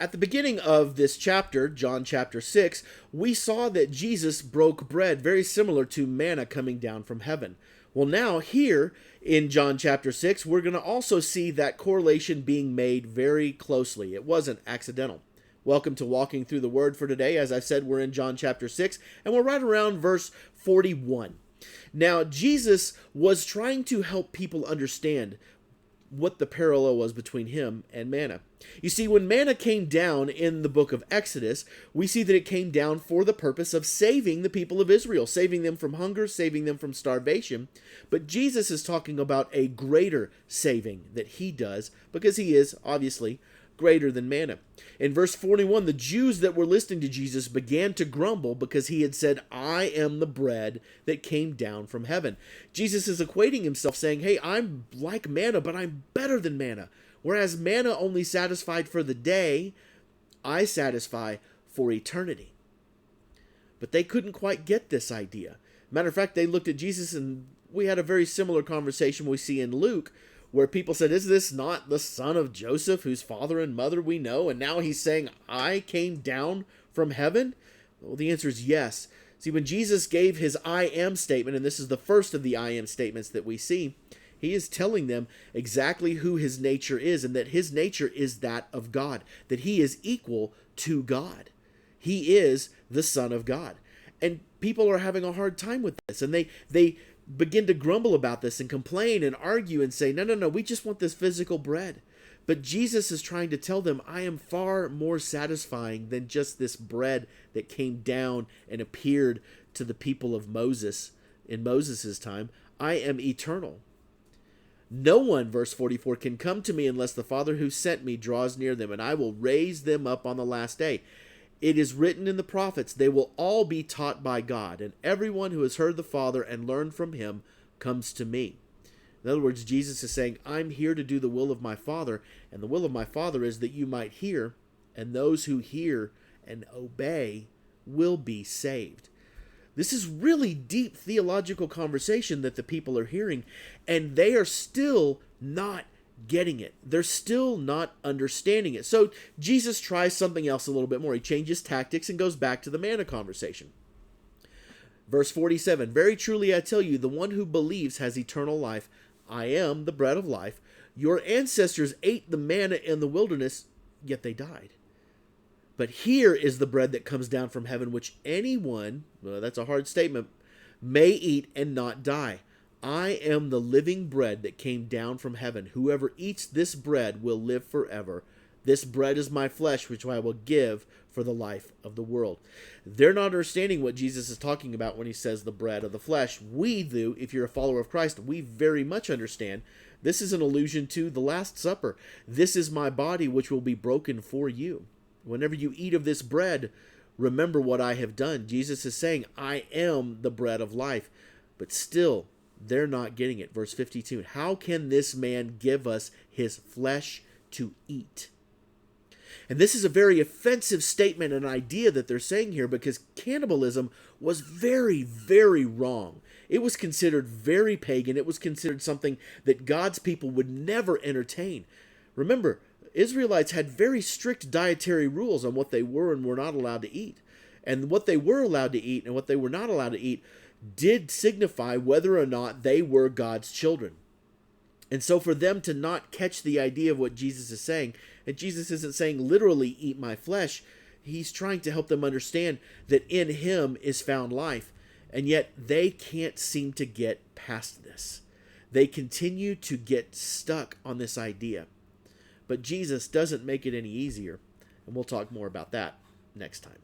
At the beginning of this chapter, John chapter 6, we saw that Jesus broke bread very similar to manna coming down from heaven. Well, now here in John chapter 6, we're going to also see that correlation being made very closely. It wasn't accidental. Welcome to Walking Through the Word for today. As I said, we're in John chapter 6, and we're right around verse 41. Now, Jesus was trying to help people understand what the parallel was between him and manna. You see, when manna came down in the book of Exodus, we see that it came down for the purpose of saving the people of Israel, saving them from hunger, saving them from starvation. But Jesus is talking about a greater saving that he does, because he is obviously greater than manna. In verse 41, the Jews that were listening to Jesus began to grumble because he had said, "I am the bread that came down from heaven." Jesus is equating himself, saying, hey, I'm like manna, but I'm better than manna. Whereas manna only satisfied for the day, I satisfy for eternity. But they couldn't quite get this idea. Matter of fact, they looked at Jesus, and we had a very similar conversation we see in Luke, where people said, is this not the son of Joseph, whose father and mother we know? And now he's saying, I came down from heaven? Well, the answer is yes. See, when Jesus gave his I am statement, and this is the first of the I am statements that we see, he is telling them exactly who his nature is, and that his nature is that of God, that he is equal to God. He is the Son of God. And people are having a hard time with this, and they begin to grumble about this and complain and argue and say, no, we just want this physical bread. But Jesus is trying to tell them, I am far more satisfying than just this bread that came down and appeared to the people of Moses in Moses' time. I am eternal. No one, verse 44, can come to me unless the Father who sent me draws near them, and I will raise them up on the last day. It is written in the prophets, they will all be taught by God, and everyone who has heard the Father and learned from him comes to me. In other words, Jesus is saying, I'm here to do the will of my Father, and the will of my Father is that you might hear, and those who hear and obey will be saved. This is really deep theological conversation that the people are hearing, and they are still not getting it. They're still not understanding it. So Jesus tries something else a little bit more. He changes tactics and goes back to the manna conversation. Verse 47, very truly I tell you, the one who believes has eternal life. I am the bread of life. Your ancestors ate the manna in the wilderness, yet they died. But here is the bread that comes down from heaven, which anyone, well, that's a hard statement, may eat and not die. I am the living bread that came down from heaven. Whoever eats this bread will live forever. This bread is my flesh, which I will give for the life of the world. They're not understanding what Jesus is talking about when he says the bread of the flesh. We do, if you're a follower of Christ, we very much understand. This is an allusion to the Last Supper. This is my body, which will be broken for you. Whenever you eat of this bread, remember what I have done. Jesus is saying, I am the bread of life. But still, they're not getting it. Verse 52, how can this man give us his flesh to eat? And this is a very offensive statement and idea that they're saying here, because cannibalism was very, very wrong. It was considered very pagan. It was considered something that God's people would never entertain. Remember, Israelites had very strict dietary rules on what they were and were not allowed to eat. And what they were allowed to eat and what they were not allowed to eat did signify whether or not they were God's children. And so for them to not catch the idea of what Jesus is saying, and Jesus isn't saying literally eat my flesh, he's trying to help them understand that in him is found life. And yet they can't seem to get past this. They continue to get stuck on this idea. But Jesus doesn't make it any easier. And we'll talk more about that next time.